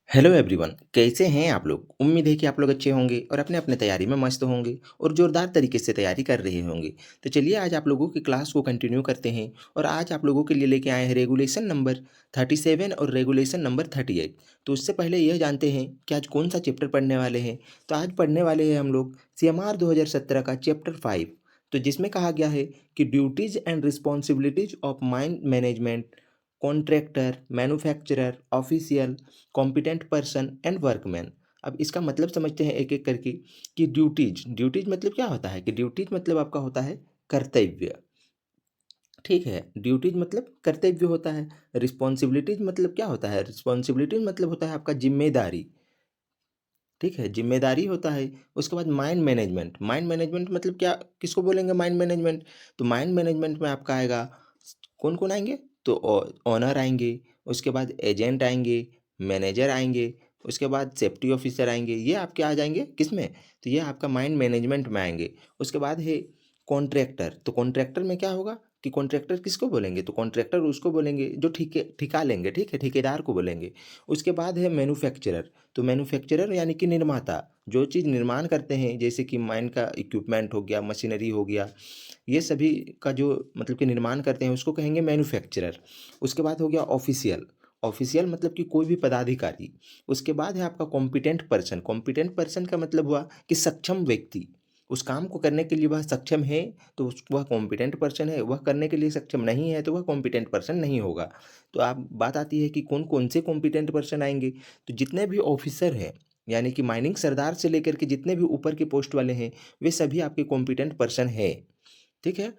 Hello everyone, कैसे हैं आप लोग? उम्मीद है कि आप लोग अच्छे होंगे और अपने अपने तैयारी में मस्त होंगे और ज़ोरदार तरीके से तैयारी कर रहे होंगे। तो चलिए आज आप लोगों की क्लास को कंटिन्यू करते हैं और आज आप लोगों के लिए लेके आए हैं रेगुलेशन नंबर 37 और रेगुलेशन नंबर 38। तो उससे पहले यह जानते हैं कि आज कौन सा चैप्टर पढ़ने वाले हैं। तो आज पढ़ने वाले हैं हम लोग CMR 2017 का चैप्टर 5, तो जिसमें कहा गया है कि duties and responsibilities of mine management, contractor, manufacturer, official, competent person and workman. अब इसका मतलब समझते हैं एक एक करके कि ड्यूटीज ड्यूटीज मतलब क्या होता है कि ड्यूटीज मतलब आपका होता है कर्तव्य। ठीक है, ड्यूटीज मतलब कर्तव्य होता है। रिस्पॉन्सिबिलिटीज मतलब क्या होता है? रिस्पॉन्सिबिलिटीज मतलब होता है आपका जिम्मेदारी। ठीक है, जिम्मेदारी होता है। उसके बाद माइंड मैनेजमेंट, माइंड मैनेजमेंट मतलब क्या, किसको बोलेंगे माइंड मैनेजमेंट? तो माइंड मैनेजमेंट में आपका आएगा, कौन कौन आएंगे? तो ओनर आएंगे, उसके बाद एजेंट आएंगे, मैनेजर आएंगे, उसके बाद सेफ्टी ऑफिसर आएंगे। ये आपके आ जाएंगे किस में? तो ये आपका माइंड मैनेजमेंट में आएंगे। उसके बाद है कॉन्ट्रैक्टर। तो कॉन्ट्रैक्टर में क्या होगा कि कॉन्ट्रैक्टर किसको बोलेंगे? तो कॉन्ट्रैक्टर उसको बोलेंगे जो ठिका लेंगे। ठीक है, ठेकेदार को बोलेंगे। उसके बाद है मैन्युफैक्चरर। तो मैन्युफैक्चरर यानी कि निर्माता, जो चीज़ निर्माण करते हैं, जैसे कि माइन का इक्विपमेंट हो गया, मशीनरी हो गया, ये सभी का जो मतलब कि निर्माण करते हैं उसको कहेंगे मैन्युफैक्चरर। उसके बाद हो गया ऑफिशियल। ऑफिशियल मतलब कि कोई भी पदाधिकारी। उसके बाद है आपका कॉम्पिटेंट पर्सन। कॉम्पिटेंट पर्सन का मतलब हुआ कि सक्षम व्यक्ति, उस काम को करने के लिए वह सक्षम है तो वह कॉम्पिटेंट पर्सन है। वह करने के लिए सक्षम नहीं है तो वह कॉम्पिटेंट पर्सन नहीं होगा। तो आप बात आती है कि कौन कौन से कॉम्पिटेंट पर्सन आएंगे? तो जितने भी ऑफिसर हैं, यानी कि माइनिंग सरदार से लेकर के जितने भी ऊपर के पोस्ट वाले हैं, वे सभी आपके कॉम्पिटेंट पर्सन हैं। ठीक है।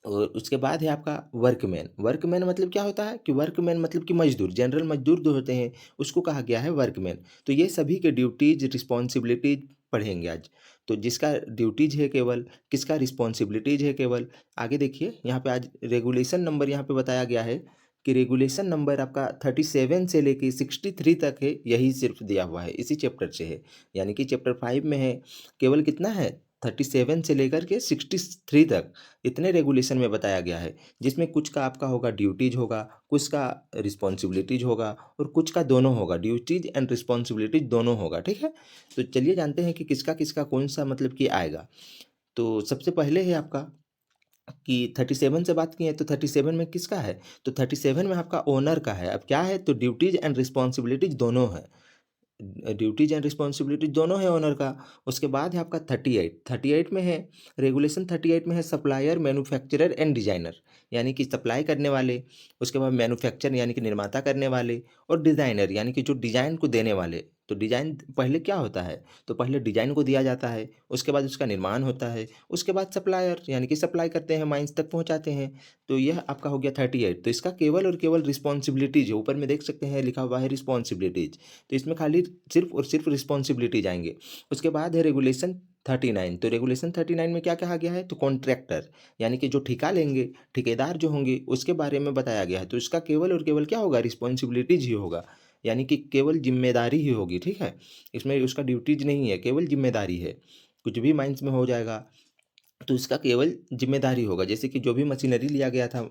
और उसके बाद है आपका वर्कमैन। वर्कमैन मतलब क्या होता है कि वर्कमैन मतलब कि मजदूर, जनरल मजदूर जो होते हैं उसको कहा गया है वर्कमैन। तो ये सभी के ड्यूटीज रिस्पॉन्सिबिलिटीज पढ़ेंगे आज। तो जिसका ड्यूटीज है केवल, किसका रिस्पॉन्सिबिलिटीज है केवल। आगे देखिए यहाँ पे आज रेगुलेशन नंबर यहाँ पे बताया गया है कि रेगुलेशन नंबर आपका 37 से लेके 63 तक है, यही सिर्फ दिया हुआ है, इसी चैप्टर से है। यानी कि चैप्टर 5 में है केवल कितना है, 37 से लेकर के 63 तक, इतने रेगुलेशन में बताया गया है। जिसमें कुछ का आपका होगा ड्यूटीज होगा, कुछ का रिस्पॉन्सिबिलिटीज होगा और कुछ का दोनों होगा, ड्यूटीज एंड रिस्पॉन्सिबिलिटीज दोनों होगा। ठीक है। तो चलिए जानते हैं कि किसका किसका कौन सा मतलब कि आएगा। तो सबसे पहले है आपका कि 37 से बात की है तो 37 में किसका है? तो 37 में आपका ओनर का है। अब क्या है, तो ड्यूटीज एंड रिस्पॉन्सिबिलिटीज दोनों है, ड्यूटीज एंड रिस्पॉन्सिबिलिटी दोनों है ओनर का। उसके बाद है आपका 38 में है, रेगुलेशन 38 में है सप्लायर, मैन्युफैक्चरर एंड डिजाइनर, यानी कि सप्लाई करने वाले। उसके बाद मैन्युफैक्चर यानी कि निर्माता करने वाले, और डिज़ाइनर यानी कि जो डिज़ाइन को देने वाले। तो डिज़ाइन पहले क्या होता है, तो पहले डिज़ाइन को दिया जाता है, उसके बाद उसका निर्माण होता है, उसके बाद सप्लायर यानी कि सप्लाई करते हैं, माइंस तक पहुंचाते हैं। तो यह आपका हो गया 38। तो इसका केवल और केवल रिस्पॉन्सिबिलिटीज, ऊपर में देख सकते हैं लिखा हुआ है रिस्पॉन्सिबिलिटीज, तो इसमें खाली सिर्फ और सिर्फ रिस्पॉन्सिबिलिटीज आएंगे। उसके बाद है रेगुलेशन 39। तो रेगुलेशन 39 में क्या कहा गया है, तो कॉन्ट्रैक्टर यानी कि जो ठेका लेंगे, ठेकेदार जो होंगे उसके बारे में बताया गया है। तो इसका केवल और केवल क्या होगा, रिस्पॉन्सिबिलिटीज ही होगा, यानी कि केवल जिम्मेदारी ही होगी। ठीक है, इसमें उसका ड्यूटीज नहीं है, केवल जिम्मेदारी है। कुछ भी माइंस में हो जाएगा तो इसका केवल जिम्मेदारी होगा। जैसे कि जो भी मशीनरी लिया गया था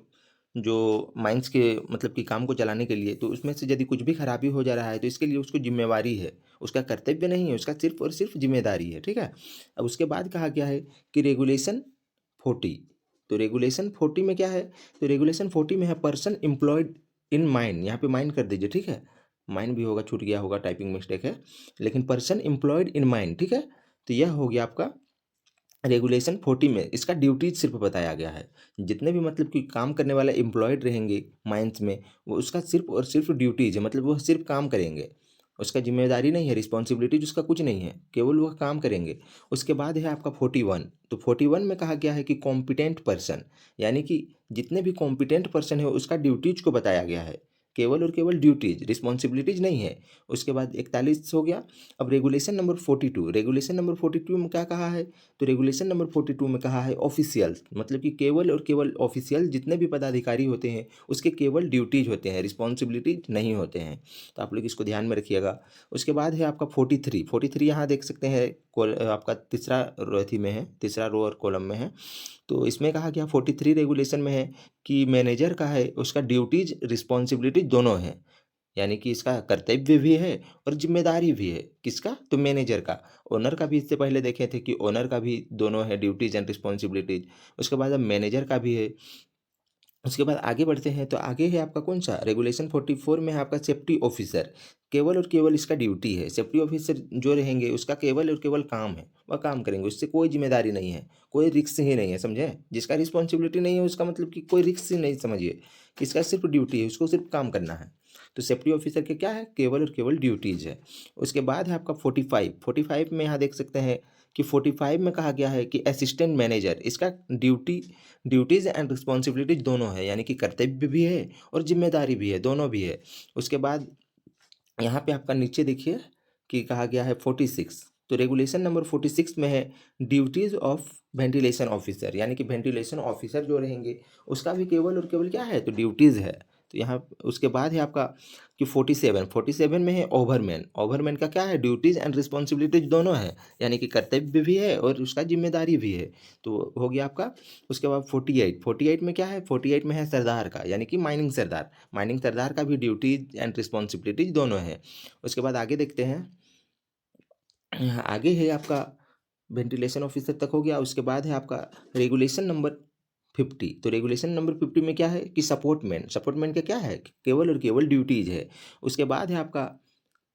जो माइंस के मतलब कि काम को चलाने के लिए, तो उसमें से यदि कुछ भी खराबी हो जा रहा है तो इसके लिए उसको जिम्मेवारी है, उसका कर्तव्य नहीं है, उसका सिर्फ और सिर्फ जिम्मेदारी है। ठीक है। अब उसके बाद कहा गया है कि रेगुलेशन 40। तो रेगुलेशन 40 में क्या है, तो रेगुलेशन 40 में है पर्सन एम्प्लॉयड इन माइन। यहाँ पे माइन कर दीजिए। ठीक है, माइन भी होगा, छूट गया होगा, टाइपिंग मिस्टेक है, लेकिन पर्सन एम्प्लॉयड इन माइन। ठीक है। तो यह हो गया आपका रेगुलेशन 40 में, इसका ड्यूटीज सिर्फ बताया गया है। जितने भी मतलब कि काम करने वाले एम्प्लॉयड रहेंगे माइंस में, वो उसका सिर्फ और सिर्फ ड्यूटीज है, मतलब वह सिर्फ काम करेंगे, उसका जिम्मेदारी नहीं है, रिस्पॉन्सिबिलिटीज उसका कुछ नहीं है, केवल वह काम करेंगे। उसके बाद है आपका 41। तो 41 में कहा गया है कि कॉम्पिटेंट पर्सन, यानी कि जितने भी कॉम्पिटेंट पर्सन है उसका ड्यूटीज को बताया गया है, केवल और केवल ड्यूटीज, रिस्पॉन्सिबिलिटीज नहीं है। उसके बाद 41 हो गया। अब रेगुलेशन नंबर 42, रेगुलेशन नंबर 42 में क्या कहा है, तो रेगुलेशन नंबर 42 में कहा है ऑफिशियल, मतलब कि केवल और केवल ऑफिशियल जितने भी पदाधिकारी होते हैं उसके केवल ड्यूटीज होते हैं, रिस्पॉन्सिबिलिटीज नहीं होते हैं। तो आप लोग इसको ध्यान में रखिएगा। उसके बाद है आपका 43। 43 यहाँ देख सकते हैं, आपका तीसरा थी में है, तीसरा रो और कॉलम में है। तो इसमें कहा गया 43 रेगुलेशन में है कि मैनेजर का है, उसका ड्यूटीज रिस्पॉन्सिबिलिटीज दोनों हैं। यानी कि इसका कर्तव्य भी है और ज़िम्मेदारी भी है। किसका? तो मैनेजर का। ओनर का भी इससे पहले देखे थे कि ओनर का भी दोनों है ड्यूटीज़ एंड रिस्पॉन्सिबिलिटीज़। उसके बाद अब मैनेजर का भी है। उसके बाद आगे बढ़ते हैं तो आगे है आपका कौन सा रेगुलेशन 44 में है आपका सेफ्टी ऑफिसर। केवल और केवल इसका ड्यूटी है। सेफ्टी ऑफिसर जो रहेंगे उसका केवल और केवल काम है, वह काम करेंगे, उससे कोई जिम्मेदारी नहीं है, कोई रिस्क ही नहीं है, समझे? जिसका रिस्पॉन्सिबिलिटी नहीं है उसका मतलब कि कोई रिस्क ही नहीं, समझिए। इसका सिर्फ ड्यूटी है, उसको सिर्फ काम करना है। तो सेफ्टी ऑफिसर के क्या है? केवल और केवल ड्यूटीज़ है। उसके बाद है आपका 45 में यहाँ देख सकते हैं कि 45 में कहा गया है कि असिस्टेंट मैनेजर, इसका ड्यूटीज़ एंड रिस्पॉन्सिबिलिटीज दोनों है, यानी कि कर्तव्य भी है और जिम्मेदारी भी है, दोनों भी है। उसके बाद यहाँ पे आपका नीचे देखिए कि कहा गया है 46, तो रेगुलेशन नंबर 46 में है ड्यूटीज़ ऑफ वेंटिलेशन ऑफिसर, यानी कि वेंटिलेशन ऑफिसर जो रहेंगे उसका भी केवल और केवल क्या है? तो ड्यूटीज़ है। तो यहाँ उसके बाद है आपका कि 47 में है ओवरमैन। ओवरमैन का क्या है? ड्यूटीज़ एंड रिस्पॉन्सिबिलिटीज दोनों है, यानी कि कर्तव्य भी है और उसका जिम्मेदारी भी है। तो हो गया आपका। उसके बाद 48 में क्या है? 48 में है सरदार का, यानी कि माइनिंग सरदार। माइनिंग सरदार का भी ड्यूटीज एंड रिस्पॉन्सिबिलिटीज दोनों हैं। उसके बाद आगे देखते हैं। यहाँ आगे है आपका वेंटिलेशन ऑफिसर तक हो गया। उसके बाद है आपका रेगुलेशन नंबर 50। तो रेगुलेशन नंबर 50 में क्या है कि सपोर्टमैन। सपोर्टमैन का क्या है? केवल और केवल ड्यूटीज है। उसके बाद है आपका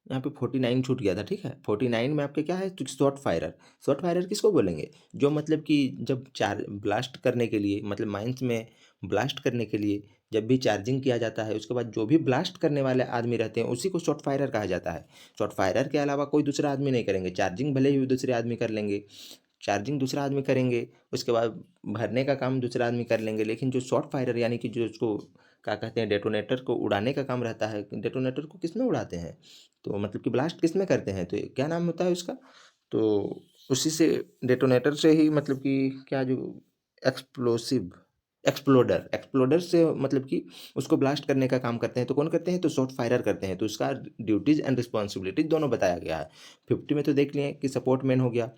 यहाँ पे 49 छूट गया था, ठीक है। 49 में आपके क्या है? तो शॉर्ट फायरर। शॉर्ट फायरर किसको बोलेंगे? जो मतलब कि जब चार ब्लास्ट करने के लिए, मतलब माइंस में ब्लास्ट करने के लिए जब भी चार्जिंग किया जाता है, उसके बाद जो भी ब्लास्ट करने वाले आदमी रहते हैं उसी को शॉर्ट फायरर कहा जाता है। शॉर्ट फायरर के अलावा कोई दूसरा आदमी नहीं करेंगे। चार्जिंग भले ही दूसरे आदमी कर लेंगे, चार्जिंग दूसरा आदमी करेंगे, उसके बाद भरने का काम दूसरा आदमी कर लेंगे, लेकिन जो शॉर्ट फायरर यानी कि जो उसको क्या कहते हैं, डेटोनेटर को उड़ाने का काम रहता है। डेटोनेटर को किस में उड़ाते हैं? तो मतलब कि ब्लास्ट किस में करते हैं? तो क्या नाम होता है उसका? तो उसी से, डेटोनेटर से ही, मतलब कि क्या जो एक्सप्लोसिव, एक्सप्लोडर, एक्सप्लोडर से मतलब कि उसको ब्लास्ट करने का काम करते हैं। तो कौन करते हैं? तो शॉर्ट फायरर करते हैं। तो उसका ड्यूटीज़ एंड रिस्पॉन्सिबिलिटीज दोनों बताया गया है। 50 में तो देख लिए कि सपोर्ट मैन हो गया।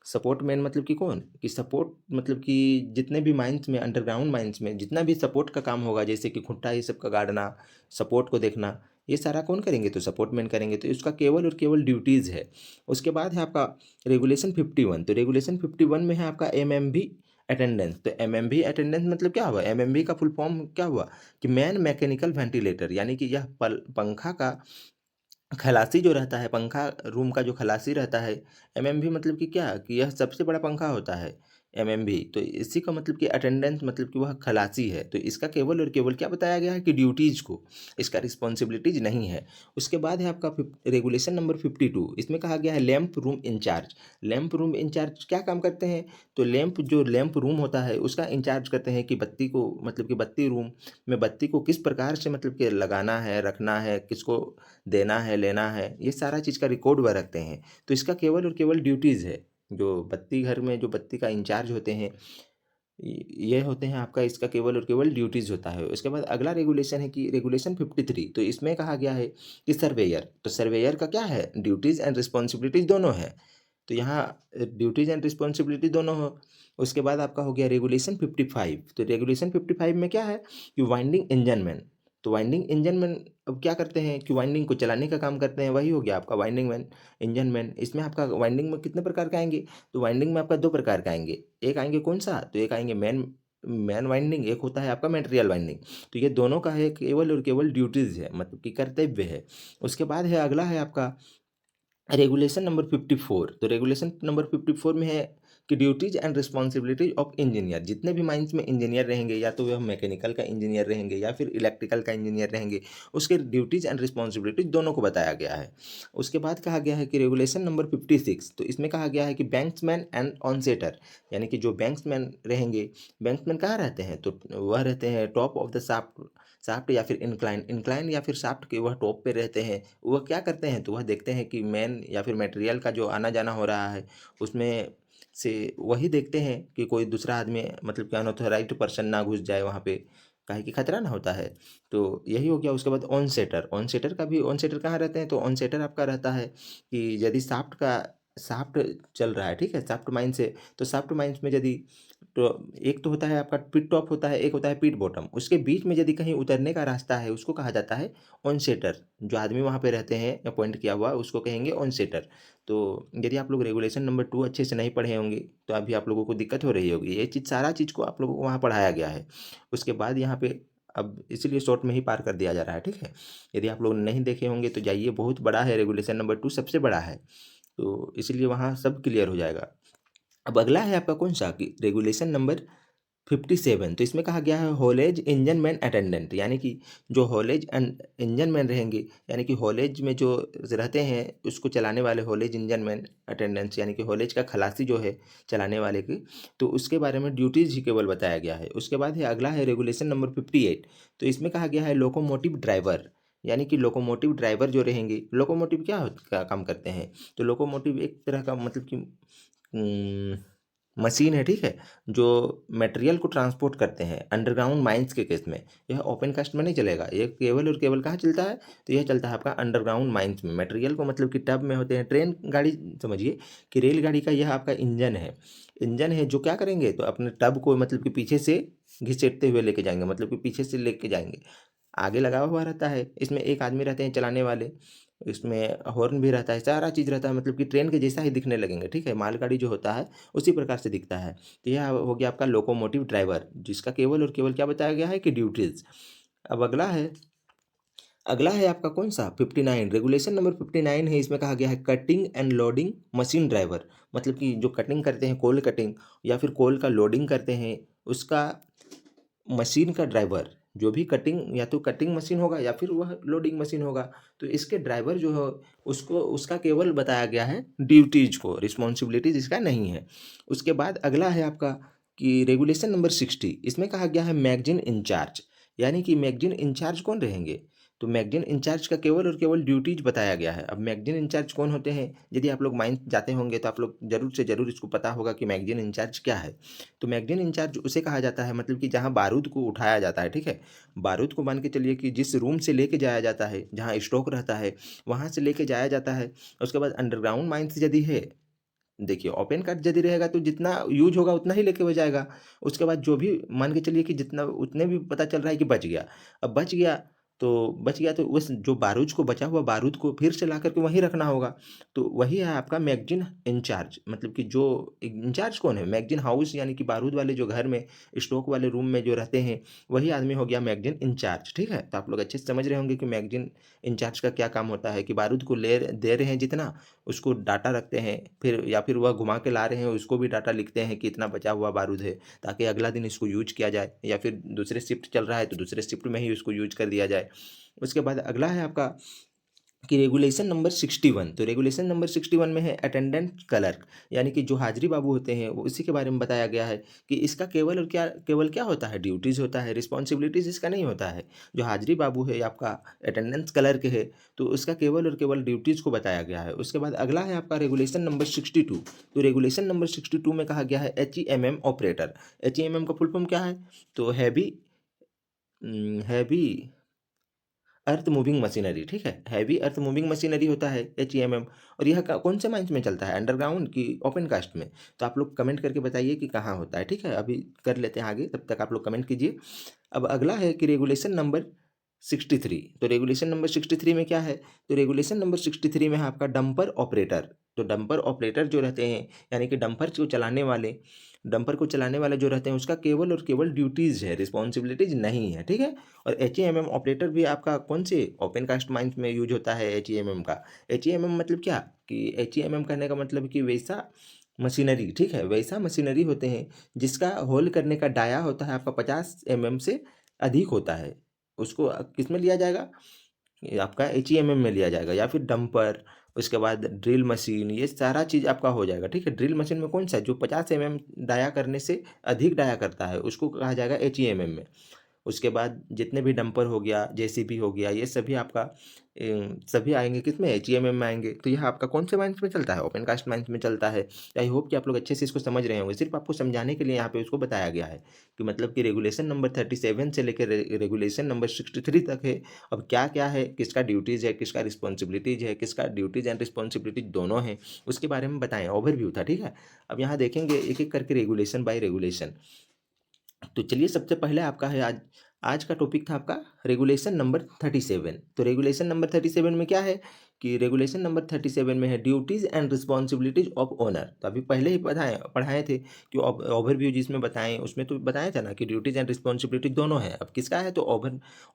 सपोर्ट मैन मतलब कि कौन? कि सपोर्ट मतलब कि जितने भी माइंस में, अंडरग्राउंड माइंस में जितना भी सपोर्ट का काम होगा, जैसे कि खुट्टा ये सब का गाड़ना, सपोर्ट को देखना, ये सारा कौन करेंगे? तो सपोर्ट मैन करेंगे। तो इसका केवल और केवल ड्यूटीज़ है। उसके बाद है आपका रेगुलेशन 51। तो रेगुलेशन 51 में है आपका एमएमवी अटेंडेंस। तो एमएमवी अटेंडेंस मतलब क्या हुआ? एमएमवी का फुल फॉर्म क्या हुआ? कि मैन मैकेनिकल वेंटिलेटर, यानी कि यह पंखा का खलासी जो रहता है, पंखा रूम का जो खलासी रहता है। एमएमवी मतलब कि क्या? कि यह सबसे बड़ा पंखा होता है एमएमवी। तो इसी का मतलब कि अटेंडेंस मतलब कि वह खलासी है। तो इसका केवल और केवल क्या बताया गया है? कि ड्यूटीज़ को, इसका रिस्पॉन्सिबिलिटीज नहीं है। उसके बाद है आपका रेगुलेशन नंबर 52। इसमें कहा गया है lamp room in charge. Lamp room in charge क्या काम करते हैं? तो लैंप रूम होता है उसका इंचार्ज करते हैं कि बत्ती को, मतलब कि बत्ती रूम में बत्ती को किस प्रकार से मतलब कि लगाना है, रखना है, किसको देना है, लेना है, ये सारा चीज़ का रिकॉर्ड वह रखते हैं। तो इसका केवल और केवल ड्यूटीज़ है। जो बत्ती घर में जो बत्ती का इंचार्ज होते हैं, ये होते हैं आपका, इसका केवल और केवल ड्यूटीज़ होता है। उसके बाद अगला रेगुलेशन है कि रेगुलेशन 53। तो इसमें कहा गया है कि सर्वेयर। तो सर्वेयर का क्या है? ड्यूटीज़ एंड रिस्पॉन्सिबिलिटीज दोनों है। तो यहाँ ड्यूटीज़ एंड रिस्पॉन्सिबिलिटी दोनों हो। उसके बाद आपका हो गया रेगुलेशन 55। तो रेगुलेशन 55 में क्या है? कि वाइंडिंग इंजन मैन। तो वाइंडिंग इंजन मैन अब क्या करते हैं? कि वाइंडिंग को चलाने का काम करते हैं, वही हो गया आपका वाइंडिंग मैन, इंजन मैन। इसमें आपका वाइंडिंग में कितने प्रकार के आएंगे? तो वाइंडिंग में आपका दो प्रकार के आएंगे। एक आएंगे कौन सा? तो एक आएंगे मैन वाइंडिंग, एक होता है आपका मटेरियल वाइंडिंग। तो ये दोनों का है केवल और केवल ड्यूटीज़ है, मतलब कि कर्तव्य है। उसके बाद है अगला है आपका रेगुलेशन नंबर 54। तो रेगुलेशन नंबर 54 में है कि duties and responsibilities of engineer. जितने भी माइंस में इंजीनियर रहेंगे, या तो वह मैकेनिकल का इंजीनियर रहेंगे या फिर इलेक्ट्रिकल का इंजीनियर रहेंगे, उसके ड्यूटीज एंड रिस्पॉन्सिबिलिटीज दोनों को बताया गया है। उसके बाद कहा गया है कि रेगुलेशन नंबर 56। तो इसमें कहा गया है कि बैंक्समैन एंड ऑनसेटर, यानी कि जो बैंक्समैन रहेंगे, बैंक्समैन कहाँ रहते हैं? तो वह रहते हैं top of the shaft, shaft या फिर इंक्लाइन या फिर शाफ्ट के वह टॉप पे रहते हैं। वह क्या करते हैं? तो वह देखते हैं कि मैन या फिर मटेरियल का जो आना जाना हो रहा है उसमें से वही देखते हैं कि कोई दूसरा आदमी, मतलब कि अनऑथराइज्ड पर्सन ना घुस जाए वहाँ पे, काहे कि खतरा ना होता है। तो यही हो गया। उसके बाद ऑन सेटर। ऑन सेटर का भी, ऑन सेटर कहाँ रहते हैं? तो ऑन सेटर आपका रहता है कि यदि शाफ्ट चल रहा है, ठीक है, शाफ्ट माइन से, तो शाफ्ट माइंस में यदि तो एक तो होता है आपका पिट टॉप होता है, एक होता है पिट बॉटम। उसके बीच में यदि कहीं उतरने का रास्ता है उसको कहा जाता है ऑन सेटर। जो आदमी वहाँ पे रहते हैं अपॉइंट किया हुआ उसको कहेंगे ऑन सेटर। तो यदि आप लोग रेगुलेशन नंबर 2 अच्छे से नहीं पढ़े होंगे तो अभी आप लोगों को दिक्कत हो रही होगी। ये चीज़ सारा चीज़ को आप लोगों को वहाँ पढ़ाया गया है। उसके बाद यहाँ पे अब इसीलिए शॉर्ट में ही पार कर दिया जा रहा है, ठीक है। यदि आप लोग नहीं देखे होंगे तो जाइए, बहुत बड़ा है, रेगुलेशन नंबर 2 सबसे बड़ा है। तो इसीलिए वहाँ सब क्लियर हो जाएगा। अब अगला है आपका कौन सा कि रेगुलेशन नंबर 57। तो इसमें कहा गया है हॉलेज इंजन मैन अटेंडेंट, यानी कि जो हॉलेज इंजन मैन रहेंगे, यानी कि हॉलेज में जो रहते हैं उसको चलाने वाले हॉलेज इंजन मैन अटेंडेंट्स, यानी कि हॉलेज का खलासी जो है चलाने वाले की, तो उसके बारे में ड्यूटीज ही केवल बताया गया है। उसके बाद है अगला है रेगुलेशन नंबर 58। तो इसमें कहा गया है लोकोमोटिव ड्राइवर, यानी कि लोकोमोटिव ड्राइवर जो रहेंगे, लोकोमोटिव क्या काम करते हैं, तो लोकोमोटिव एक तरह का मतलब कि मशीन है, ठीक है, जो मटेरियल को ट्रांसपोर्ट करते हैं अंडरग्राउंड माइंस के केस में। यह ओपन कास्ट में नहीं चलेगा, ये केवल और केवल कहाँ चलता है, तो यह चलता है आपका अंडरग्राउंड माइंस में। मटेरियल को मतलब कि टब में होते हैं, ट्रेन गाड़ी समझिए कि रेलगाड़ी का यह आपका इंजन है। इंजन है जो क्या करेंगे, तो अपने टब को मतलब कि पीछे से घिसेटते हुए लेके जाएंगे, मतलब कि पीछे से लेके जाएंगे। आगे लगा हुआ रहता है, इसमें एक आदमी रहते हैं चलाने वाले, इसमें हॉर्न भी रहता है, सारा चीज़ रहता है, मतलब कि ट्रेन के जैसा ही दिखने लगेंगे, ठीक है। मालगाड़ी जो होता है उसी प्रकार से दिखता है। तो यह हो गया आपका लोकोमोटिव ड्राइवर, जिसका केवल और केवल क्या बताया गया है कि ड्यूटीज। अब अगला है आपका कौन सा 59, रेगुलेशन नंबर 59 है। इसमें कहा गया है cutting and loading machine driver, मतलब कि जो कटिंग करते हैं, कोल कटिंग या फिर कोल का लोडिंग करते हैं, उसका मशीन का ड्राइवर, जो भी कटिंग, या तो कटिंग मशीन होगा या फिर वह लोडिंग मशीन होगा, तो इसके ड्राइवर जो है उसको उसका केवल बताया गया है ड्यूटीज को, रिस्पॉन्सिबिलिटीज इसका नहीं है। उसके बाद अगला है आपका कि रेगुलेशन नंबर 60। इसमें कहा गया है मैगजीन इंचार्ज, यानी कि मैगजीन इंचार्ज कौन रहेंगे, तो मैगजीन इंचार्ज का केवल और केवल ड्यूटीज बताया गया है। अब मैगजीन इंचार्ज कौन होते हैं, यदि आप लोग माइंस जाते होंगे तो आप लोग जरूर से जरूर इसको पता होगा कि मैगजीन इंचार्ज क्या है। तो मैगजीन इंचार्ज उसे कहा जाता है, मतलब कि जहाँ बारूद को उठाया जाता है, ठीक है। बारूद को मान के चलिए कि जिस रूम से लेके जाया जाता है, जहाँ स्टॉक रहता है, वहाँ से लेके जाया जाता है। उसके बाद अंडरग्राउंड माइंस यदि है, देखिए ओपन कास्ट यदि रहेगा तो जितना यूज होगा उतना ही लेके वो जाएगा। उसके बाद जो भी मान के चलिए कि जितना उतने भी पता चल रहा है कि बच गया। अब बच गया तो उस जो बारूद को, बचा हुआ बारूद को फिर से ला करके वहीं रखना होगा। तो वही है आपका मैगजीन इंचार्ज, मतलब कि जो इंचार्ज कौन है, मैगजीन हाउस, यानी कि बारूद वाले जो घर में, स्टॉक वाले रूम में जो रहते हैं, वही आदमी हो गया मैगजीन इंचार्ज, ठीक है। तो आप लोग अच्छे से समझ रहे होंगे कि मैगजीन इंचार्ज का क्या काम होता है, कि बारूद को ले दे रहे हैं जितना, उसको डाटा रखते हैं, फिर या फिर वह घुमा के ला रहे हैं उसको भी डाटा लिखते हैं कि इतना बचा हुआ बारूद है, ताकि अगला दिन इसको यूज किया जाए, या फिर दूसरे शिफ्ट चल रहा है तो दूसरे शिफ्ट में ही उसको यूज कर दिया जाए। उसके बाद अगला है आपका कि रेगुलेशन नंबर 61। तो रेगुलेशन नंबर 61 में है अटेंडेंट क्लर्क, यानी कि जो हाजिरी बाबू होते हैं वो इसी के बारे में बताया गया है कि इसका केवल क्या होता है, ड्यूटीज़ होता है, रिस्पॉन्सिबिलिटीज़ इसका नहीं होता है। जो हाजिरी बाबू है आपका अटेंडेंस क्लर्क है, तो उसका केवल और केवल ड्यूटीज़ को बताया गया है। उसके बाद अगला है आपका रेगुलेशन नंबर 62। तो रेगुलेशन नंबर 62 में कहा गया है HEMM ऑपरेटर। HEMM का फुल फॉर्म क्या है, तो हैवी अर्थ मूविंग मशीनरी, ठीक है। हैवी अर्थ मूविंग मशीनरी होता है HEMM। और यह कौन से माइंस में चलता है, अंडरग्राउंड की ओपन कास्ट में, तो आप लोग कमेंट करके बताइए कि कहाँ होता है, ठीक है। अभी कर लेते हैं आगे, तब तक आप लोग कमेंट कीजिए। अब अगला है कि रेगुलेशन नंबर 63। तो रेगुलेशन नंबर 63 में क्या है, तो रेगुलेशन नंबर 63 में है आपका डंपर ऑपरेटर। तो डंपर ऑपरेटर जो रहते हैं, यानी कि डंपर को चलाने वाले जो रहते हैं, उसका केवल और केवल ड्यूटीज़ है, रिस्पॉन्सिबिलिटीज नहीं है, ठीक है। और HEMM ऑपरेटर भी आपका कौन से ओपन कास्ट माइंस में यूज होता है HEMM का। HEMM मतलब क्या, कि HEMM कहने का मतलब कि वैसा मशीनरी, ठीक है, वैसा मशीनरी होते हैं जिसका होल करने का डाया होता है आपका 50 mm से अधिक होता है। उसको किस में लिया जाएगा, ये आपका HEMM में लिया जाएगा, या फिर डंपर। उसके बाद ड्रिल मशीन, ये सारा चीज़ आपका हो जाएगा, ठीक है। ड्रिल मशीन में कौन सा, जो 50 mm डाया करने से अधिक डाया करता है उसको कहा जाएगा HEMM में। उसके बाद जितने भी डंपर हो गया, जेसीबी हो गया, ये सभी आपका सभी आएँगे किसमें, एचईएमएम में आएँगे। तो यह आपका कौन से माइंस में चलता है, ओपन कास्ट माइंस में चलता है। आई होप कि आप लोग अच्छे से इसको समझ रहे होंगे। सिर्फ आपको समझाने के लिए यहाँ पे उसको बताया गया है कि मतलब कि रेगुलेशन नंबर 37 से लेकर रेगुलेशन नंबर 63 तक है। अब क्या क्या है, किसका ड्यूटीज़ है, किसका रिस्पॉन्सिबिलिटीज़ है, किसका ड्यूटीज़ एंड रिस्पॉन्सिबिलिटीज दोनों हैं, उसके बारे में बताएं, ओवरव्यू था। ठीक है, अब यहाँ देखेंगे एक एक करके रेगुलेशन बाय रेगुलेशन। तो चलिए सबसे पहले आपका है आज आज का टॉपिक था आपका रेगुलेशन नंबर 37। तो रेगुलेशन नंबर 37 में क्या है कि रेगुलेशन नंबर 37 में है duties and responsibilities of owner. तो अभी पहले ही पढ़ाए थे कि ओवरव्यू जिसमें बताएं, उसमें तो बताया था ना कि ड्यूटीज़ एंड रिस्पॉन्सिबिलिटीज दोनों है। अब किसका है, तो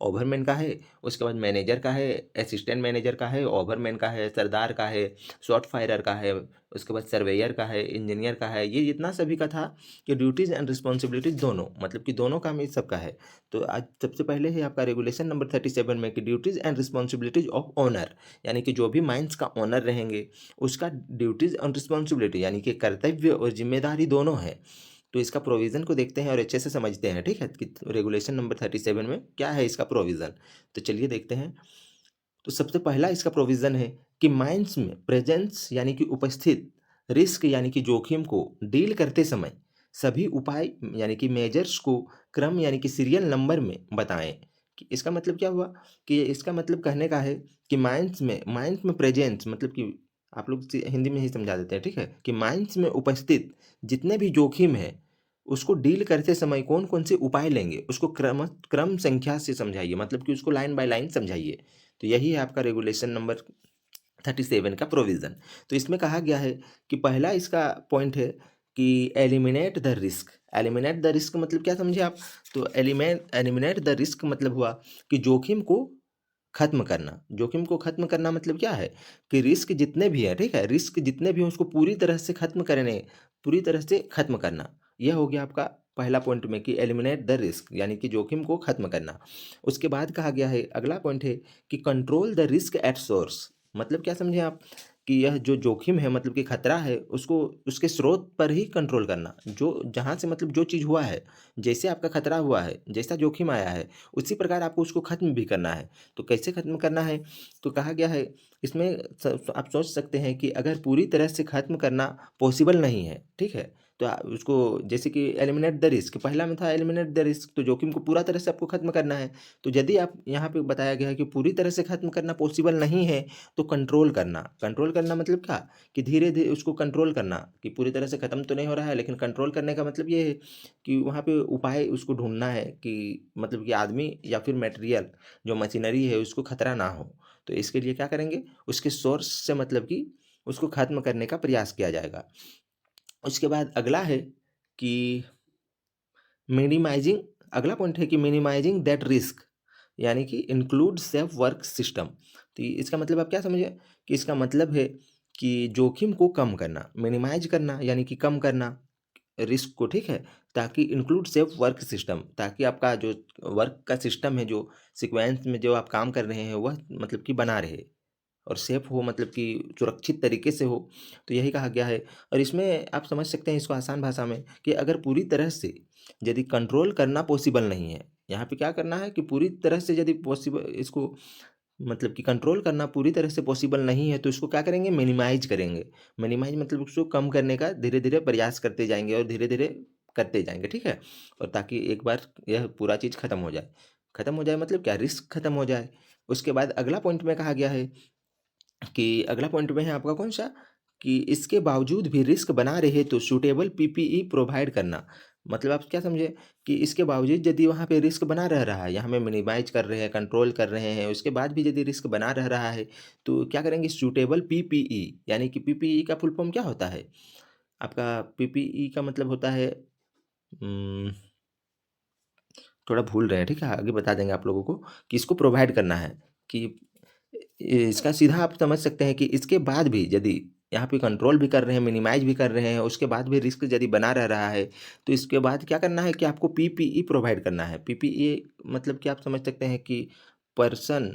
ओवरमैन का है, उसके बाद मैनेजर का है, असिस्टेंट मैनेजर का है, ओवरमैन का है, सरदार का है, शॉट फायरर का है, उसके बाद सर्वेयर का है, इंजीनियर का है। ये जितना सभी का था कि ड्यूटीज़ एंड रिस्पॉन्सिबिलिटीज दोनों, मतलब कि दोनों काम इस सबका है। तो आज सबसे पहले है आपका रेगुलेशन नंबर 37 में कि duties and responsibilities of owner, यानी कि जो भी माइंस का ओनर रहेंगे उसका ड्यूटीज़ एंड रिस्पॉन्सिबिलिटी यानी कि कर्तव्य और जिम्मेदारी दोनों है। तो इसका प्रोविज़न को देखते हैं और अच्छे से समझते हैं। ठीक है, कि रेगुलेशन नंबर 37 में क्या है इसका प्रोविज़न। तो चलिए देखते हैं। तो सबसे पहला इसका प्रोविज़न है कि माइंस में प्रेजेंस यानी कि उपस्थित, रिस्क यानी कि जोखिम को डील करते समय सभी उपाय यानी कि मेजर्स को क्रम यानी कि सीरियल नंबर में बताएं। कि इसका मतलब क्या हुआ कि इसका मतलब कहने का है कि माइंस में प्रेजेंस मतलब कि आप लोग हिंदी में ही समझा देते हैं। ठीक है, कि माइंस में उपस्थित जितने भी जोखिम है उसको डील करते समय कौन कौन से उपाय लेंगे उसको क्रम क्रम संख्या से समझाइए, मतलब कि उसको लाइन बाय लाइन समझाइए। तो यही है आपका रेगुलेशन नंबर 37 का प्रोविज़न। तो इसमें कहा गया है कि पहला इसका पॉइंट है कि eliminate the risk. Eliminate the risk मतलब क्या समझे आप, तो एलिमिनेट द रिस्क मतलब हुआ कि जोखिम को खत्म करना। जोखिम को खत्म करना मतलब क्या है कि रिस्क जितने भी है, ठीक है, रिस्क जितने भी हैं उसको पूरी तरह से खत्म करने, पूरी तरह से खत्म करना। यह हो गया आपका पहला पॉइंट में कि एलिमिनेट द रिस्क यानी कि जोखिम को खत्म करना। उसके बाद कहा गया है, अगला पॉइंट है कि control the risk at source. मतलब क्या समझे आप कि यह जो जोखिम है मतलब कि खतरा है उसको उसके स्रोत पर ही कंट्रोल करना। जो जहाँ से मतलब जो चीज़ हुआ है, जैसे आपका खतरा हुआ है, जैसा जोखिम आया है, उसी प्रकार आपको उसको खत्म भी करना है। तो कैसे खत्म करना है, तो कहा गया है इसमें आप सोच सकते हैं कि अगर पूरी तरह से खत्म करना पॉसिबल नहीं है, ठीक है, तो उसको जैसे कि एलिमिनेट द रिस्क, पहला में था एलिमिनेट द रिस्क, तो जोखिम को पूरा तरह से आपको खत्म करना है। तो यदि आप यहाँ पे बताया गया है कि पूरी तरह से खत्म करना पॉसिबल नहीं है तो कंट्रोल करना। कंट्रोल करना मतलब क्या कि धीरे धीरे उसको कंट्रोल करना, कि पूरी तरह से खत्म तो नहीं हो रहा है लेकिन कंट्रोल करने का मतलब ये है कि वहाँ पे उपाय उसको ढूंढना है कि मतलब कि आदमी या फिर मटेरियल जो मशीनरी है उसको खतरा ना हो। तो इसके लिए क्या करेंगे, उसके सोर्स से मतलब कि उसको खत्म करने का प्रयास किया जाएगा। उसके बाद अगला है कि मिनिमाइजिंग, अगला पॉइंट है कि मिनिमाइजिंग दैट रिस्क यानी कि इंक्लूड सेफ वर्क सिस्टम। तो इसका मतलब आप क्या समझे कि इसका मतलब है कि जोखिम को कम करना, मिनिमाइज करना यानी कि कम करना रिस्क को, ठीक है, ताकि इंक्लूड सेफ वर्क सिस्टम, ताकि आपका जो वर्क का सिस्टम है, जो सीक्वेंस में जो आप काम कर रहे हैं वह मतलब कि बना रहे और सेफ हो, मतलब कि सुरक्षित तरीके से हो। तो यही कहा गया है। और इसमें आप समझ सकते हैं इसको आसान भाषा में कि अगर पूरी तरह से यदि कंट्रोल करना पॉसिबल नहीं है, यहाँ पे क्या करना है कि पूरी तरह से यदि पॉसिबल इसको मतलब कि कंट्रोल करना पूरी तरह से पॉसिबल नहीं है तो इसको क्या करेंगे, मिनिमाइज करेंगे। मिनिमाइज मतलब उसको कम करने का धीरे धीरे प्रयास करते जाएंगे और धीरे धीरे करते जाएंगे, ठीक है, और ताकि एक बार यह पूरा चीज़ खत्म हो जाए। खत्म हो जाए मतलब क्या, रिस्क खत्म हो जाए। उसके बाद अगला पॉइंट में कहा गया है कि अगला पॉइंट में है आपका कौन सा, कि इसके बावजूद भी रिस्क बना रहे तो सूटेबल पीपीई प्रोवाइड करना। मतलब आप क्या समझे कि इसके बावजूद यदि वहाँ पे रिस्क बना रह रहा है, यहाँ में मिनिमाइज कर रहे हैं, कंट्रोल कर रहे हैं, उसके बाद भी यदि रिस्क बना रह रहा है तो क्या करेंगे, सूटेबल पीपीई। यानी कि पीपीई का फुल फॉर्म क्या होता है आपका, पीपीई का मतलब होता है थोड़ा भूल रहे हैं, ठीक है, आगे बता देंगे आप लोगों को कि इसको प्रोवाइड करना है। कि इसका सीधा आप समझ सकते हैं कि इसके बाद भी यदि यहाँ पे कंट्रोल भी कर रहे हैं, मिनिमाइज भी कर रहे हैं, उसके बाद भी रिस्क यदि बना रह रहा है तो इसके बाद क्या करना है कि आपको पीपीई प्रोवाइड करना है। पीपीई मतलब कि आप समझ सकते हैं कि पर्सन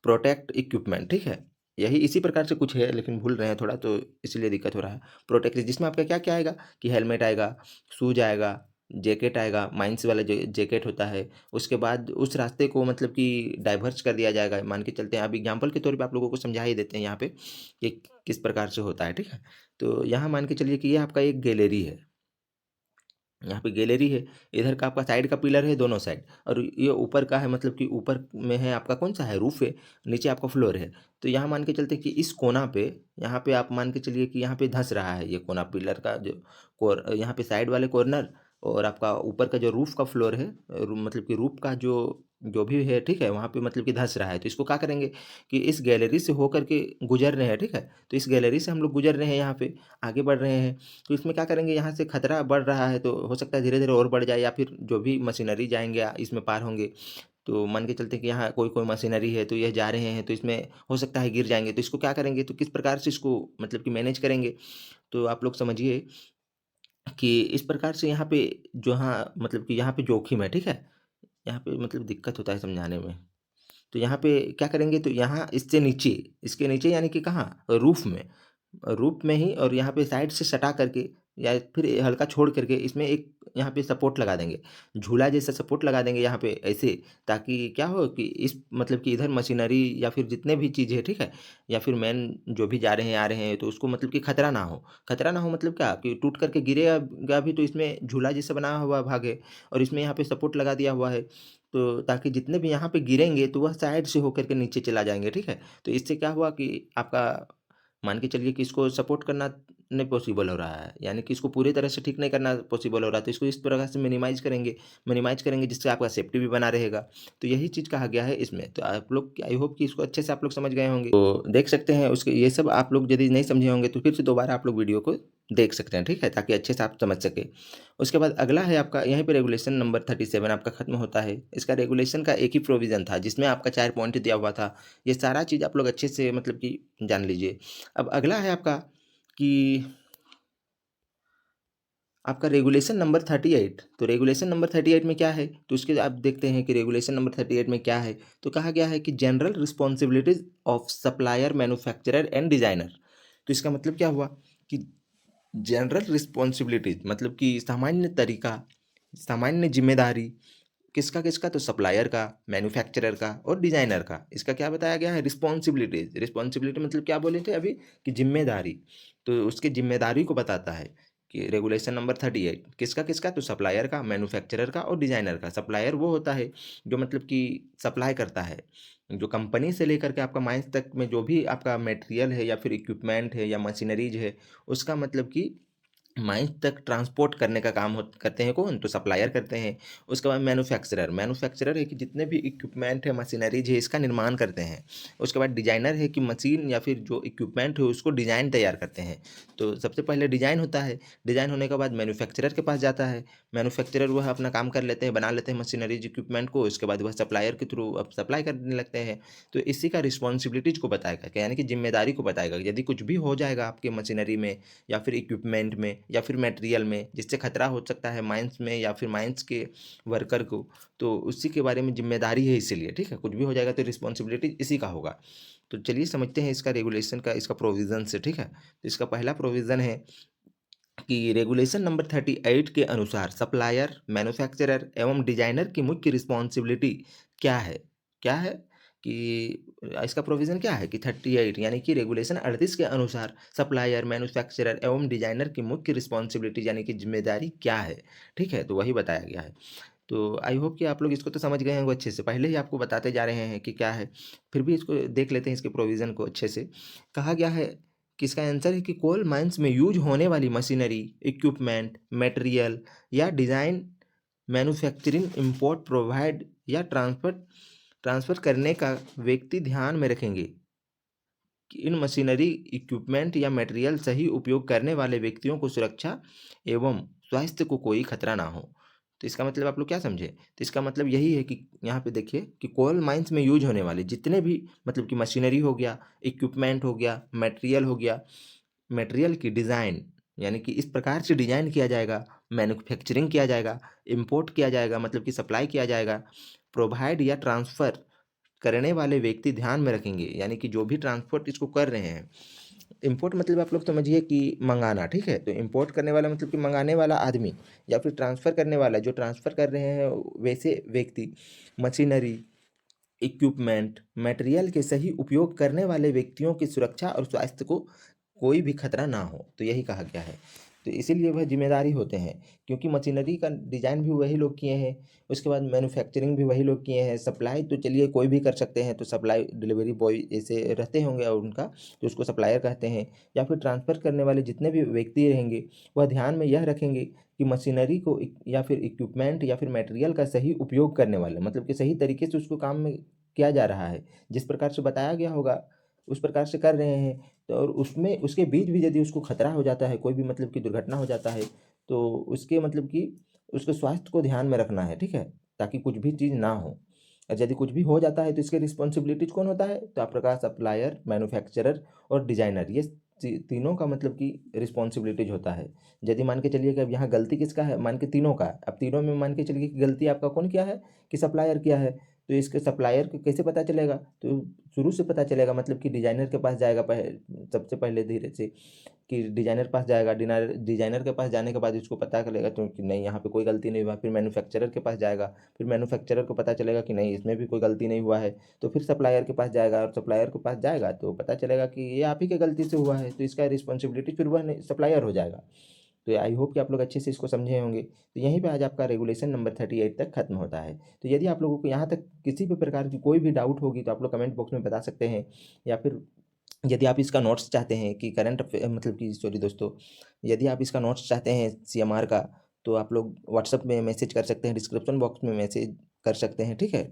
प्रोटेक्ट इक्विपमेंट, ठीक है, यही इसी प्रकार से कुछ है लेकिन भूल रहे हैं थोड़ा, तो इसलिए दिक्कत हो रहा है। प्रोटेक्ट जिसमें आपका क्या क्या आएगा कि हेलमेट आएगा, शूज आएगा, जैकेट आएगा, माइंस वाला जो जैकेट होता है, उसके बाद उस रास्ते को मतलब कि डाइवर्स कर दिया जाएगा। मान के चलते हैं, अब एग्जाम्पल के तौर पे आप लोगों को समझा ही देते हैं यहाँ पे कि किस प्रकार से होता है, ठीक है। तो यहाँ मान के चलिए कि ये आपका एक गैलरी है, यहाँ पे गैलरी है, इधर का आपका साइड का पिलर है दोनों साइड, और ये ऊपर का है, मतलब कि ऊपर में है आपका कौन सा है, रूफ है, नीचे आपका फ्लोर है। तो यहाँ मान के चलते हैं कि इस कोना पे, यहाँ पे आप मान के चलिए कि यहाँ पे धंस रहा है ये कोना पिलर का जो यहाँ पे साइड वाले कॉर्नर, और आपका ऊपर का जो रूफ का फ्लोर है, मतलब कि रूफ का जो जो भी है, ठीक है, वहाँ पे मतलब कि धंस रहा है। तो इसको क्या करेंगे कि इस गैलरी से होकर के गुजर रहे हैं, ठीक है। तो इस गैलरी से हम लोग गुजर रहे हैं, यहाँ पे आगे बढ़ रहे हैं। तो इसमें क्या करेंगे, यहाँ से खतरा बढ़ रहा है तो हो सकता है धीरे-धीरे और बढ़ जाए, या फिर जो भी मशीनरी जाएँगे इसमें पार होंगे, तो मान के चलते हैं कि यहाँ कोई-कोई मशीनरी है तो ये जा रहे हैं, तो इसमें हो सकता है गिर जाएँगे। तो इसको क्या करेंगे, तो किस प्रकार से इसको मतलब कि मैनेज करेंगे, तो आप लोग समझिए कि इस प्रकार से यहाँ पे जहाँ मतलब कि यहाँ पे जोखिम है, ठीक है? यहाँ पे मतलब दिक्कत होता है समझाने में। तो यहाँ पे क्या करेंगे, तो यहाँ इससे नीचे, इसके नीचे यानी कि कहाँ? रूफ़ में। रूफ़ में ही, और यहाँ पे साइड से सटा करके या फिर हल्का छोड़ करके इसमें एक यहाँ पे सपोर्ट लगा देंगे। झूला जैसा सपोर्ट लगा देंगे यहाँ पे ऐसे, ताकि क्या हो कि इस मतलब कि इधर मशीनरी या फिर जितने भी चीज़ है, ठीक है? या फिर मैन जो भी जा रहे हैं, आ रहे हैं, तो उसको मतलब कि खतरा ना हो। खतरा ना हो मतलब क्या कि टूट कर के गिरेगा भी तो इसमें झूला जैसा बना हुआ भाग है, और इसमें यहाँ पे सपोर्ट लगा दिया हुआ है। तो ताकि जितने भी यहाँ पे गिरेंगे तो वह साइड से होकर के नीचे चला जाएँगे, ठीक है? तो इससे क्या हुआ कि आपका मान के चलिए कि इसको सपोर्ट करना नहीं पॉसिबल हो रहा है, यानी कि इसको पूरी तरह से ठीक नहीं करना पॉसिबल हो रहा है, तो इसको इस प्रकार से मिनिमाइज़ करेंगे जिससे आपका सेफ्टी भी बना रहेगा। तो यही चीज़ कहा गया है इसमें। तो आप लोग, आई होप कि इसको अच्छे से आप लोग समझ गए होंगे। तो देख सकते हैं उसके, ये सब आप लोग यदि नहीं समझे होंगे तो फिर से दोबारा आप लोग वीडियो को देख सकते हैं, ठीक है? ताकि अच्छे से आप समझ सकें। उसके बाद अगला है आपका, यहीं पे रेगुलेशन नंबर 37 आपका खत्म होता है। इसका रेगुलेशन का एक ही प्रोविज़न था जिसमें आपका 4 पॉइंट दिया हुआ था। ये सारा चीज़ आप लोग अच्छे से मतलब कि जान लीजिए। अब अगला है आपका कि आपका रेगुलेशन नंबर 38। तो रेगुलेशन नंबर 38 में क्या है, तो उसके आप देखते हैं कि रेगुलेशन नंबर 38 में क्या है। तो कहा गया है कि general responsibilities of supplier, manufacturer and designer. तो इसका मतलब क्या हुआ कि जनरल रिस्पॉन्सिबिलिटीज मतलब कि सामान्य तरीका, सामान्य जिम्मेदारी किसका किसका, तो सप्लायर का, मैन्युफैक्चरर का और डिजाइनर का। इसका क्या बताया गया है, रिस्पॉन्सिबिलिटीज। रिस्पॉन्सिबिलिटी मतलब क्या बोले थे अभी कि जिम्मेदारी, तो उसकी जिम्मेदारी को बताता है कि रेगुलेशन नंबर 38 किसका किसका, तो सप्लायर का, मैन्युफैक्चरर का और डिजाइनर का। सप्लायर वो होता है जो मतलब कि सप्लाई करता है, जो कंपनी से लेकर के आपका माइंस तक में जो भी आपका मटेरियल है या फिर इक्विपमेंट है या मशीनरीज है, उसका मतलब कि माइंस तक ट्रांसपोर्ट करने का काम करते हैं कौन, तो सप्लायर करते हैं। उसके बाद मैन्युफैक्चरर, मैन्युफैक्चरर है कि जितने भी इक्विपमेंट है, मशीनरीज है, इसका निर्माण करते हैं। उसके बाद डिजाइनर है कि मशीन या फिर जो इक्विपमेंट है उसको डिज़ाइन तैयार करते हैं। तो सबसे पहले डिज़ाइन होता है, डिज़ाइन होने के बाद मैन्युफैक्चरर के पास जाता है। मैन्युफैक्चरर वह अपना काम कर लेते हैं, बना लेते हैं मशीनरीज इक्विपमेंट को, उसके बाद वह सप्लायर के थ्रू अब सप्लाई करने लगते हैं। तो इसी का रिस्पॉन्सिबिलिटीज को बताएगा, यानी कि जिम्मेदारी को बताएगा। यदि कुछ भी हो जाएगा आपके मशीनरी में या फिर इक्विपमेंट में या फिर मटेरियल में जिससे खतरा हो सकता है माइंस में या फिर माइंस के वर्कर को, तो उसी के बारे में जिम्मेदारी है, इसीलिए ठीक है, कुछ भी हो जाएगा तो रिस्पॉन्सिबिलिटी इसी का होगा। तो चलिए समझते हैं इसका रेगुलेशन का, इसका प्रोविज़न से, ठीक है। तो इसका पहला प्रोविज़न है कि रेगुलेशन नंबर 38 के अनुसार सप्लायर, मैन्युफैक्चरर एवं डिजाइनर की मुख्य रिस्पॉन्सिबिलिटी क्या है, क्या है कि इसका प्रोविज़न क्या है कि 38 यानी कि रेगुलेशन 38 के अनुसार सप्लायर, मैन्युफैक्चरर एवं डिजाइनर की मुख्य रिस्पॉन्सिबिलिटी यानी कि जिम्मेदारी क्या है, ठीक है, तो वही बताया गया है। तो आई होप कि आप लोग इसको तो समझ गए होंगे अच्छे से, पहले ही आपको बताते जा रहे हैं कि क्या है, फिर भी इसको देख लेते हैं इसके प्रोविज़न को अच्छे से। कहा गया है कि इसका आंसर है कि कोल माइंस में यूज होने वाली मशीनरी, इक्विपमेंट, मटेरियल या डिज़ाइन मैन्युफैक्चरिंग, इंपोर्ट, प्रोवाइड या ट्रांसफर ट्रांसफ़र करने का व्यक्ति ध्यान में रखेंगे कि इन मशीनरी, इक्विपमेंट या मटेरियल सही उपयोग करने वाले व्यक्तियों को सुरक्षा एवं स्वास्थ्य को कोई खतरा ना हो। तो इसका मतलब आप लोग क्या समझे? तो इसका मतलब यही है कि यहाँ पे देखिए कि कोल माइंस में यूज़ होने वाले जितने भी मतलब कि मशीनरी हो गया, इक्विपमेंट हो गया, मटेरियल हो गया, मटेरियल की डिज़ाइन यानी कि इस प्रकार से डिज़ाइन किया जाएगा, मैन्युफैक्चरिंग किया जाएगा, इंपोर्ट किया जाएगा मतलब कि सप्लाई किया जाएगा, प्रोवाइड या ट्रांसफ़र करने वाले व्यक्ति ध्यान में रखेंगे, यानी कि जो भी ट्रांसपोर्ट इसको कर रहे हैं, इम्पोर्ट मतलब आप लोग समझिए कि मंगाना, ठीक है। तो इम्पोर्ट करने वाला मतलब कि मंगाने वाला आदमी, या फिर ट्रांसफ़र करने वाला, जो ट्रांसफ़र कर रहे हैं वैसे व्यक्ति, मशीनरी, इक्विपमेंट, मटेरियल के सही उपयोग करने वाले व्यक्तियों की सुरक्षा और स्वास्थ्य को कोई भी खतरा ना हो, तो यही कहा गया है। तो इसीलिए वह ज़िम्मेदारी होते हैं, क्योंकि मशीनरी का डिज़ाइन भी वही लोग किए हैं, उसके बाद मैन्युफैक्चरिंग भी वही लोग किए हैं, सप्लाई तो चलिए कोई भी कर सकते हैं, तो सप्लाई डिलीवरी बॉय ऐसे रहते होंगे और उनका, तो उसको सप्लायर कहते हैं। या फिर ट्रांसफ़र करने वाले जितने भी व्यक्ति रहेंगे, वह ध्यान में यह रखेंगे कि मशीनरी को या फिर इक्विपमेंट या फिर मटेरियल का सही उपयोग करने वाले, मतलब कि सही तरीके से उसको काम में किया जा रहा है, जिस प्रकार से बताया गया होगा उस प्रकार से कर रहे हैं। तो और उसमें उसके बीच भी यदि उसको खतरा हो जाता है, कोई भी मतलब कि दुर्घटना हो जाता है, तो उसके मतलब कि उसके स्वास्थ्य को ध्यान में रखना है, ठीक है? ताकि कुछ भी चीज़ ना हो। और यदि कुछ भी हो जाता है तो इसके रिस्पॉन्सिबिलिटीज़ कौन होता है? तो आपका सप्लायर, मैन्युफैक्चरर और डिज़ाइनर, ये तीनों का मतलब कि रिस्पॉन्सिबिलिटीज़ होता है। यदि मान के चलिए कि अब यहाँ गलती किसका है? मान के तीनों का है। अब तीनों में मान के चलिए कि गलती आपका कौन किया है? कि सप्लायर किया है। तो इसके सप्लायर को कैसे पता चलेगा? तो शुरू से पता चलेगा, मतलब कि डिज़ाइनर के पास जाएगा सबसे पहले धीरे से, कि डिज़ाइनर के पास जाएगा, डिज़ाइनर के पास जाने के बाद इसको पता चलेगा तो कि नहीं, यहाँ पे कोई गलती नहीं हुआ। फिर मैन्युफैक्चरर के पास जाएगा, फिर मैन्युफैक्चरर को पता चलेगा कि नहीं, इसमें भी कोई गलती नहीं हुआ है। तो फिर सप्लायर के पास जाएगा, और सप्लायर के पास जाएगा तो पता चलेगा कि ये आप ही की गलती से हुआ है, तो इसका रिस्पॉन्सिबिलिटी फिर वह सप्लायर हो जाएगा। तो आई होप कि आप लोग अच्छे से इसको समझे होंगे। तो यहीं पे आज आपका रेगुलेशन नंबर 38 तक खत्म होता है। तो यदि आप लोगों को यहाँ तक किसी भी प्रकार की कोई भी डाउट होगी तो आप लोग कमेंट बॉक्स में बता सकते हैं, या फिर यदि आप इसका नोट्स चाहते हैं कि मतलब कि सॉरी दोस्तों, यदि आप इसका नोट्स चाहते हैं सीएमआर का, तो आप लोग व्हाट्सएप में मैसेज कर सकते हैं, डिस्क्रिप्शन बॉक्स में मैसेज कर सकते हैं, ठीक है।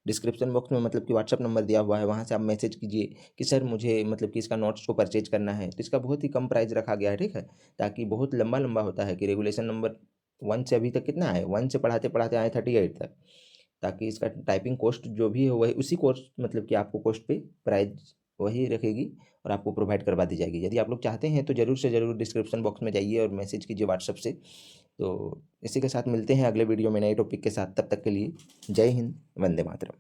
डिस्क्रिप्शन बॉक्स में मतलब कि व्हाट्सएप नंबर दिया हुआ है, वहाँ से आप मैसेज कीजिए कि सर मुझे मतलब कि इसका नोट्स को परचेज करना है। तो इसका बहुत ही कम प्राइस रखा गया है, ठीक है। ताकि बहुत लंबा लंबा होता है कि रेगुलेशन नंबर 1 से अभी तक कितना है, 1 से पढ़ाते पढ़ाते आए 38 तक। ताकि इसका टाइपिंग कॉस्ट जो भी है वही उसी कॉस्ट, मतलब कि आपको कॉस्ट पे प्राइस वही रखेगी और आपको प्रोवाइड करवा दी जाएगी। यदि आप लोग चाहते हैं तो ज़रूर से ज़रूर डिस्क्रिप्शन बॉक्स में जाइए और मैसेज कीजिए व्हाट्सएप से। तो इसी के साथ मिलते हैं अगले वीडियो में नए टॉपिक के साथ। तब तक के लिए जय हिंद, वंदे मातरम।